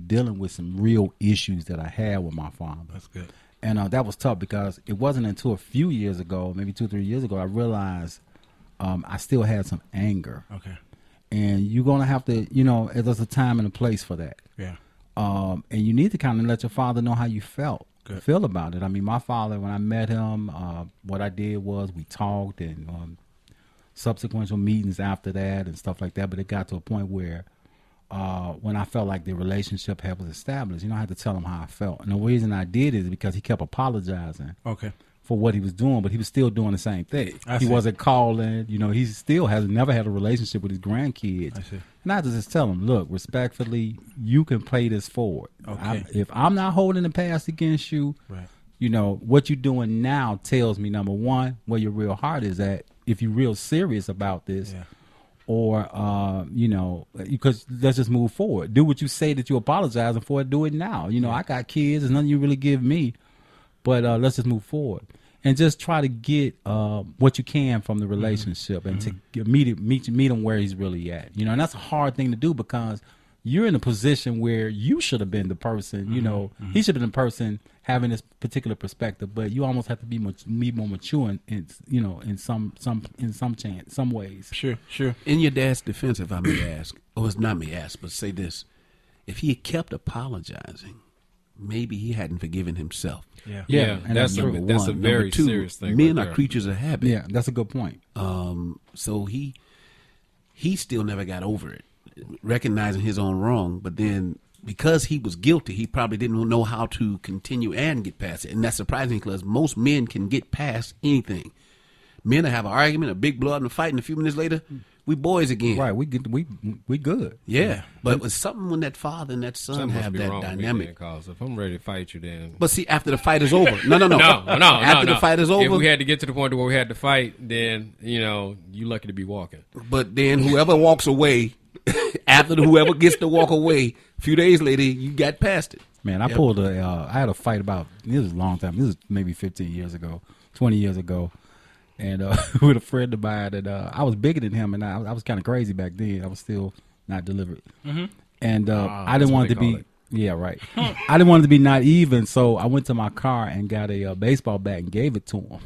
dealing with some real issues that I had with my father. That's good. And that was tough because it wasn't until a few years ago, maybe 2-3 years ago, I realized I still had some anger. Okay. And you're going to have to, there's a time and a place for that. Yeah. And you need to kind of let your father know how you Good. feel about it. I mean, my father, when I met him, what I did was we talked and subsequent meetings after that and stuff like that. But it got to a point where when I felt like the relationship was established, I had to tell him how I felt. And the reason I did is because he kept apologizing for what he was doing, but he was still doing the same thing. He wasn't calling. He still has never had a relationship with his grandkids. I see. And I had to just tell him, look, respectfully, you can play this forward. Okay. If I'm not holding the past against you, right. What you're doing now tells me, number one, where your real heart is at. If you're real serious about this, or, because let's just move forward. Do what you say that you're apologizing for. Do it now. I got kids. There's nothing you really give me. But let's just move forward. And just try to get what you can from the relationship and to meet him where he's really at. And that's a hard thing to do because you're in a position where you should have been the person, he should have been the person having this particular perspective, but you almost have to be more mature in some ways. Sure. In your dad's defense, if I may ask, or it's not me ask, but say this: if he had kept apologizing, maybe he hadn't forgiven himself. Yeah, and that's a very serious thing. Men right are creatures of habit. Yeah, that's a good point. So he still never got over it, recognizing his own wrong. But then, because he was guilty, he probably didn't know how to continue and get past it. And that's surprising because most men can get past anything. Men will have an argument, a big blow up, and a fight, and a few minutes later, we boys again. Right, we good. Yeah, but it was something when that father and that son Something have that dynamic. Because if I'm ready to fight you, then. But see, after the fight is over, no. After the fight is over, if we had to get to the point where we had to fight, then you lucky to be walking. But then whoever walks away, after whoever gets to walk away, a few days later, you got past it. Man, I pulled I had a fight this was a long time. This was maybe 15 years ago, 20 years ago. And with a friend of mine, and I was bigger than him, and I was kind of crazy back then. I was still not delivered, and I didn't want it to be. Yeah, right. I didn't want it to be not even, so I went to my car and got a baseball bat and gave it to him,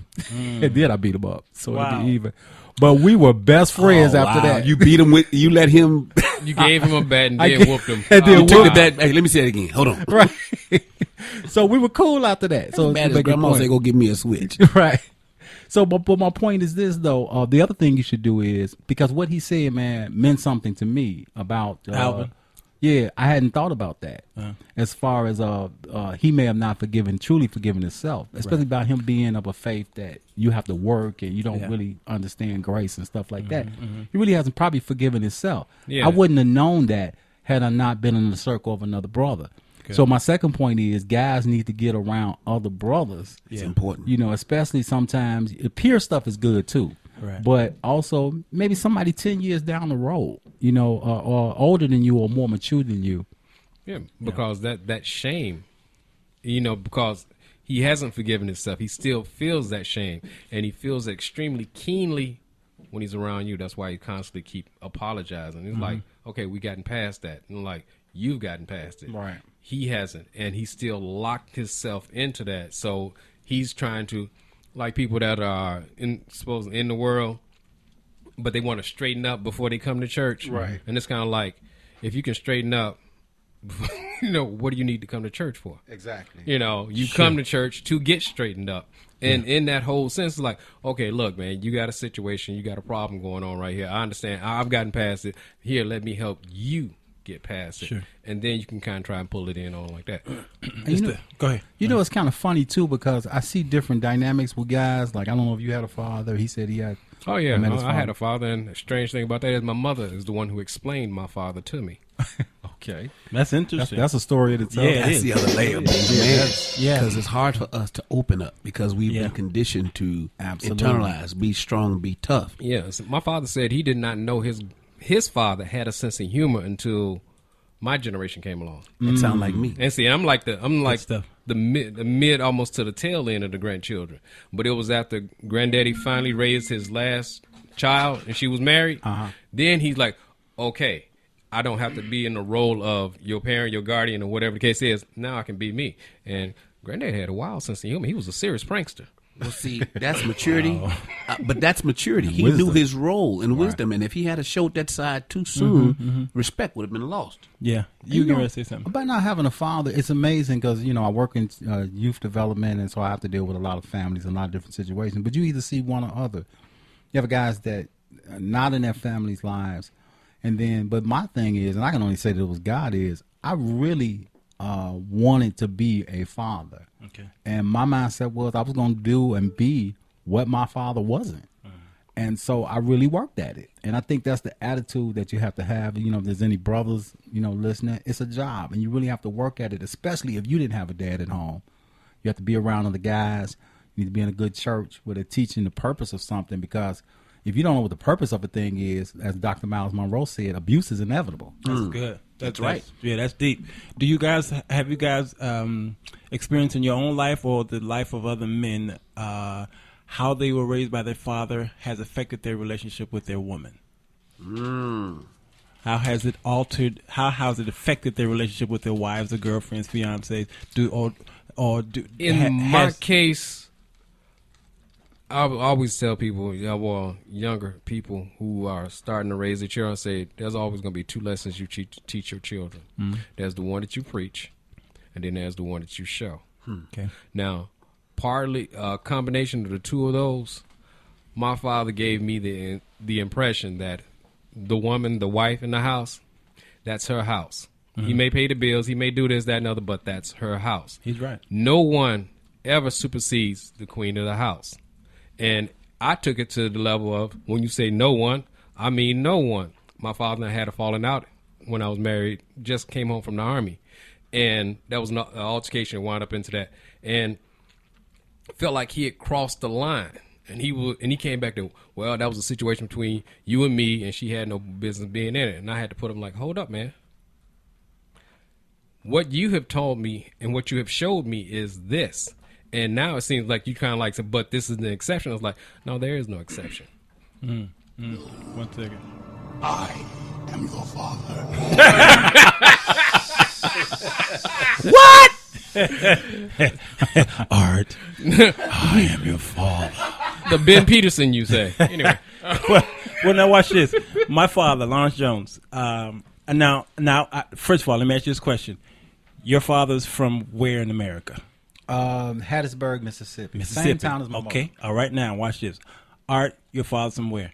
and then I beat him up, so it'd be even. But we were best friends after that. You beat him you let him. You gave him a bat and then whooped him. You took the bat. Hey, let me say it again. Hold on. Right. So we were cool after that. So bad as grandma say, go give me a switch. Right. So, but my point is this, though. The other thing you should do is, because what he said, man, meant something to me about Alvin. Yeah, I hadn't thought about that. As far as he may have not truly forgiven himself, especially about him being of a faith that you have to work and you don't really understand grace and stuff like that. He really hasn't probably forgiven himself. Yeah. I wouldn't have known that had I not been in the circle of another brother. Good. So my second point is guys need to get around other brothers. It's important. Especially sometimes peer stuff is good too. Right. But also maybe somebody 10 years down the road, or older than you or more mature than you. Yeah, because that shame, because he hasn't forgiven himself. He still feels that shame, and he feels extremely keenly when he's around you. That's why he constantly keep apologizing. He's like, okay, we gotten past that. And like, you've gotten past it. Right. He hasn't, and he still locked himself into that. So he's trying to, like people that are in the world, but they want to straighten up before they come to church. Right. And it's kind of like, if you can straighten up, what do you need to come to church for? Exactly. You come to church to get straightened up. And in that whole sense, it's like, okay, look, man, you got a situation, you got a problem going on right here. I understand. I've gotten past it. Here, let me help you get past it. Sure. And then you can kind of try and pull it in on like that. Go ahead. It's kind of funny, too, because I see different dynamics with guys. Like, I don't know if you had a father. He said he had. Oh, yeah. I had a father. And the strange thing about that is my mother is the one who explained my father to me. Okay. That's interesting. That's a story in itself. Yeah, that's the other layer. Because it's hard for us to open up because we've been conditioned to internalize, be strong, be tough. Yeah. So my father said he did not know his father had a sense of humor until my generation came along. That sound like me. And see, I'm like the mid almost to the tail end of the grandchildren. But it was after granddaddy finally raised his last child and she was married. Then he's like, okay, I don't have to be in the role of your parent, your guardian, or whatever the case is. Now I can be me. And Granddad had a wild sense of humor. He was a serious prankster. Well, see, that's maturity. But that's maturity. He Wisdom. knew his role and wisdom. And if he had showed that side too soon, respect would have been lost. Yeah. You can say something. About not having a father, it's amazing because, I work in youth development, and so I have to deal with a lot of families and a lot of different situations. But you either see one or other. You have guys that are not in their families' lives. And then, but my thing is, and I can only say that it was God, is I really wanted to be a father. Okay. And my mindset was I was going to do and be what my father wasn't. And so I really worked at it. And I think that's the attitude that you have to have. If there's any brothers, listening, it's a job. And you really have to work at it, especially if you didn't have a dad at home. You have to be around other guys. You need to be in a good church where they're teaching the purpose of something, because if you don't know what the purpose of a thing is, as Dr. Miles Monroe said, abuse is inevitable. That's good. That's right. That's deep. Have you guys experienced in your own life or the life of other men how they were raised by their father has affected their relationship with their woman? How has it altered? How has it affected their relationship with their wives or girlfriends, fiancés? In my case, I always tell people, younger people who are starting to raise their children, say there's always going to be two lessons you teach your children. There's the one that you preach, and then there's the one that you show. Okay. Now, partly a combination of the two of those, my father gave me the impression that the woman, the wife in the house, that's her house. He may pay the bills, he may do this, that, and other, but that's her house. He's right. No one ever supersedes the queen of the house. And I took it to the level of, when you say no one, I mean no one. My father and I had a falling out when I was married, just came home from the Army. And that was an altercation that wound up into that. And felt like he had crossed the line. And he came back to, well, that was a situation between you and me, and she had no business being in it. And I had to put him like, hold up, man. What you have told me and what you have showed me is this. And now it seems like you kind of like said, but this is the exception. I was like, no, there is no exception. 1 second. I am your father. What? Art, I am your father. The Ben Peterson, you say. Anyway. well, now watch this. My father, Lawrence Jones. Now, first of all, let me ask you this question. Your father's from where in America? Hattiesburg, Mississippi. Same town as my mother. All right, now watch this. Art, your father's from where?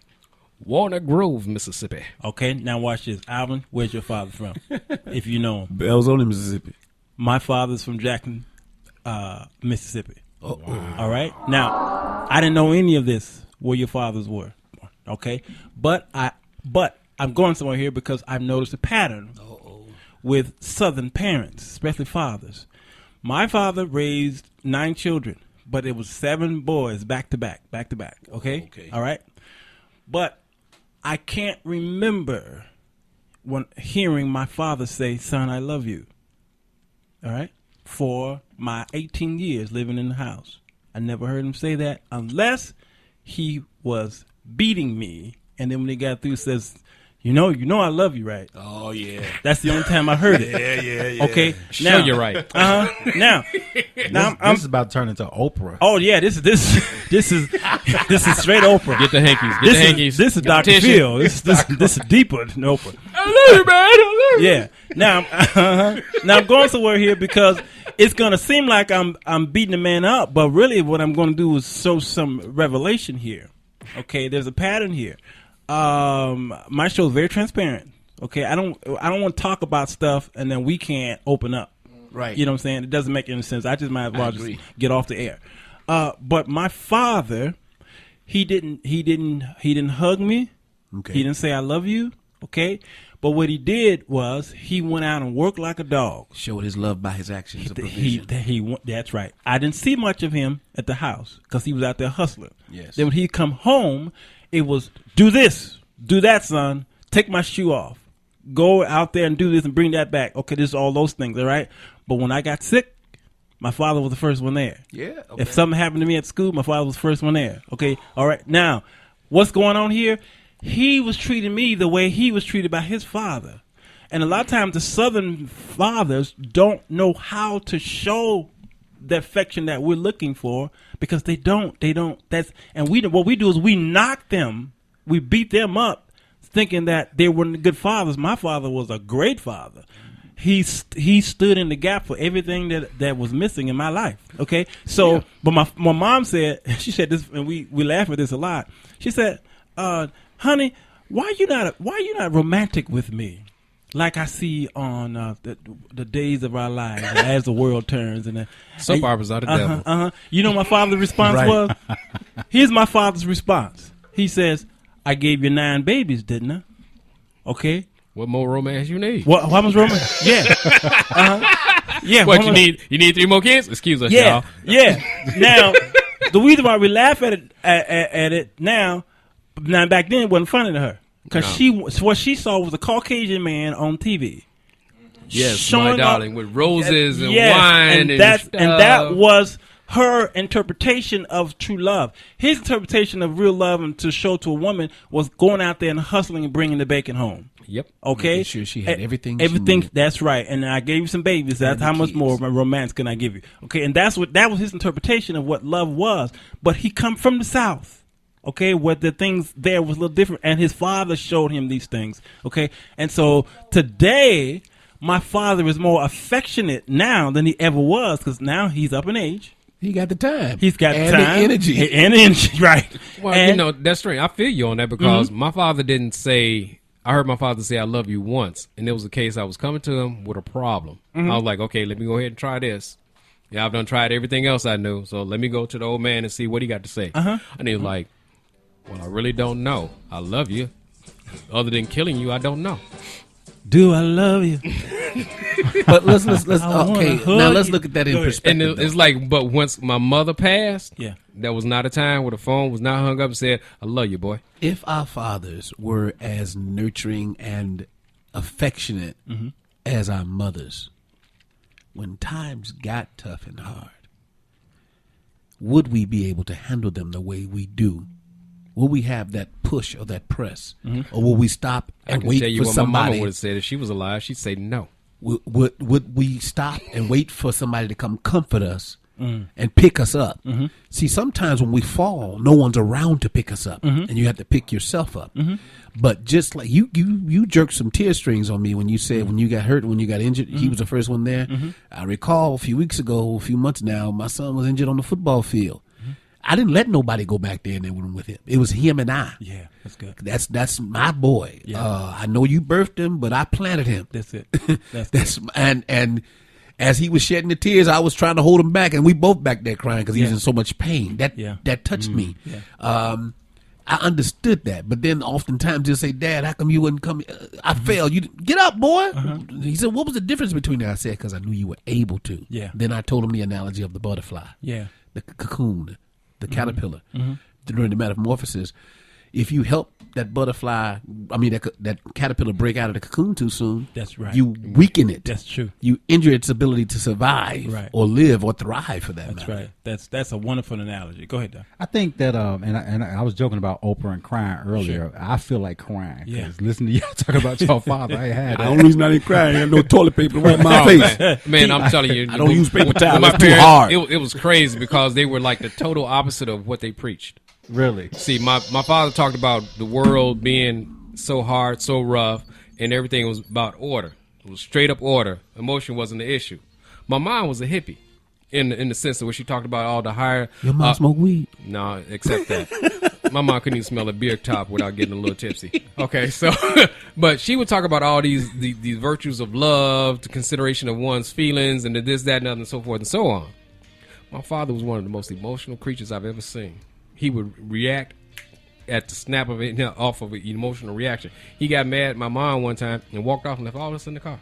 Walnut Grove, Mississippi. Okay, now watch this. Alvin, where's your father from? If you know him. Belzoni, Mississippi. My father's from Jackson, Mississippi. Oh, wow. All right. Now, I didn't know any of this where your fathers were. Okay, but I'm going somewhere here because I've noticed a pattern with Southern parents, especially fathers. My father raised 9 children, but it was 7 boys back to back. Okay. All right. But I can't remember when hearing my father say, "Son, I love you." All right. For my 18 years living in the house, I never heard him say that unless he was beating me, and then when he got through, says, You know I love you, right? Oh, yeah. That's the only time I heard it. Yeah. Okay. Now you're right. Now, this is about to turn into Oprah. Oh yeah, this is straight Oprah. Get the hankies. Get the hankies. This is Dr. tissue. Phil. This is deeper than Oprah. I love you, man. I love you. Yeah. Now I'm going somewhere here because it's gonna seem like I'm beating the man up, but really what I'm going to do is show some revelation here. Okay, there's a pattern here. My show is very transparent. Okay, I don't want to talk about stuff and then we can't open up. Right. You know what I'm saying? It doesn't make any sense. I just might as well just get off the air. But my father, he didn't hug me. Okay. He didn't say I love you. Okay. But what he did was he went out and worked like a dog. Showed his love by his actions of provision. That's right. I didn't see much of him at the house because he was out there hustling. Yes. Then when he come home, it was do this, do that, son. Take my shoe off. Go out there and do this and bring that back. Okay, this is all those things, all right? But when I got sick, my father was the first one there. Yeah. Okay. If something happened to me at school, my father was the first one there. Okay, all right. Now, what's going on here? He was treating me the way he was treated by his father. And a lot of times the Southern fathers don't know how to show the affection that we're looking for because they don't. What we do is we knock them, we beat them up, thinking that they weren't good fathers. My father was a great father. He stood in the gap for everything that was missing in my life. Okay, so but my mom said, she said this, and we laugh at this a lot. She said, "Honey, why you not romantic with me, like I see on the Days of Our Lives, As the World Turns?" And soap operas are the devil. You know, my father's response was, here's my father's response. He says, "I gave you 9 babies, didn't I? Okay." What more romance you need? What was romance? Yeah. Yeah. What you need? You need 3 more kids? Excuse us, y'all. Yeah. Now, the reason why we laugh at it now back then it wasn't funny to her because what she saw was a Caucasian man on TV. Yes, my darling, with roses and wine and stuff. And that was her interpretation of true love. His interpretation of real love and to show to a woman was going out there and hustling and bringing the bacon home. Yep. Making Okay. sure she had everything. Everything. That's right. And I gave you some babies. That's how much more romance can I give you? Okay. And that was his interpretation of what love was. But he come from the South. Okay, where the things there was a little different, and his father showed him these things. Okay, and so today, my father is more affectionate now than he ever was because now he's up in age. He got the time. He's got and time. the energy. And energy, right. Well, and, that's strange. I feel you on that because my father didn't say, I heard my father say, "I love you" once. And there was a case I was coming to him with a problem. I was like, okay, let me go ahead and try this. Yeah, I've done tried everything else I knew. So let me go to the old man and see what he got to say. And he was like, well, I really don't know. I love you. Other than killing you, I don't know. Do I love you? But let's okay. Now let's look at that in perspective. And it's like, but once my mother passed, Yeah. there was not a time where the phone was not hung up and said, "I love you, boy." If our fathers were as nurturing and affectionate as our mothers, when times got tough and hard, would we be able to handle them the way we do? Will we have that push or that press, or will we stop and wait tell you for what somebody? my mama would have said if she was alive. She'd say no. Would we stop and wait for somebody to come comfort us and pick us up? See, sometimes when we fall, no one's around to pick us up, and you have to pick yourself up. But just like you jerked some tear strings on me when you said when you got hurt, when you got injured, he was the first one there. I recall a few months now, my son was injured on the football field. I didn't let nobody go back there in the room with him. It was him and I. Yeah, that's good. That's my boy. Yeah. I know you birthed him, but I planted him. That's it. That's and as he was shedding the tears, I was trying to hold him back, and we both back there crying because he was in so much pain. That touched me. Yeah. I understood that, but then oftentimes he'll say, "Dad, how come you wouldn't come? I failed. You get up, boy." He said, "What was the difference between that?" I said, "Because I knew you were able to." Yeah. Then I told him the analogy of the butterfly. Yeah. The cocoon, the caterpillar during the metamorphosis. If you help that butterfly, that caterpillar break out of the cocoon too soon, That's right. you weaken it. That's true. You injure its ability to survive or live or thrive for that That's matter. right. That's a wonderful analogy. Go ahead, Doc. I think that, and I was joking about Oprah and crying earlier. I feel like crying. Yeah. Listening to y'all talk about your father, I had The that. only reason I didn't cry, I had no toilet paper to wipe my face. Man, I'm telling you, I don't use paper towel. my It's too parents, hard. It was crazy because they were like the total opposite of what they preached. Really? See, my father talked about the world being so hard, so rough, and everything was about order. It was straight up order. Emotion wasn't the issue. My mom was a hippie in the sense of where she talked about all the higher. Your mom smoke weed? No, except that. My mom couldn't even smell a beer top without getting a little tipsy. Okay, so, but she would talk about all these virtues of love, the consideration of one's feelings, and the this, that, and other, and so forth and so on. My father was one of the most emotional creatures I've ever seen. He would react at the snap of it, off of an emotional reaction. He got mad at my mom one time and walked off and left all of us in the car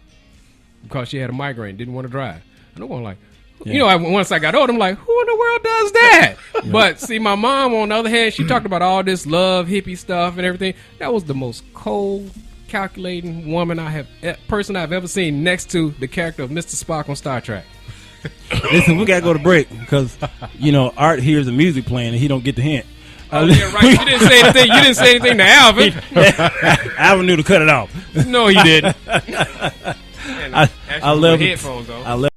because she had a migraine, didn't want to drive. And I'm like, once I got older, I'm like, who in the world does that? But see, my mom, on the other hand, she talked about all this love, hippie stuff and everything. That was the most cold, calculating person I've ever seen next to the character of Mr. Spock on Star Trek. Listen, we gotta go to break because Art hears the music playing and he don't get the hint. Oh, yeah, right. You didn't say anything. You didn't say anything to Alvin. Alvin knew to cut it off. No, he didn't. I left headphones on. I left.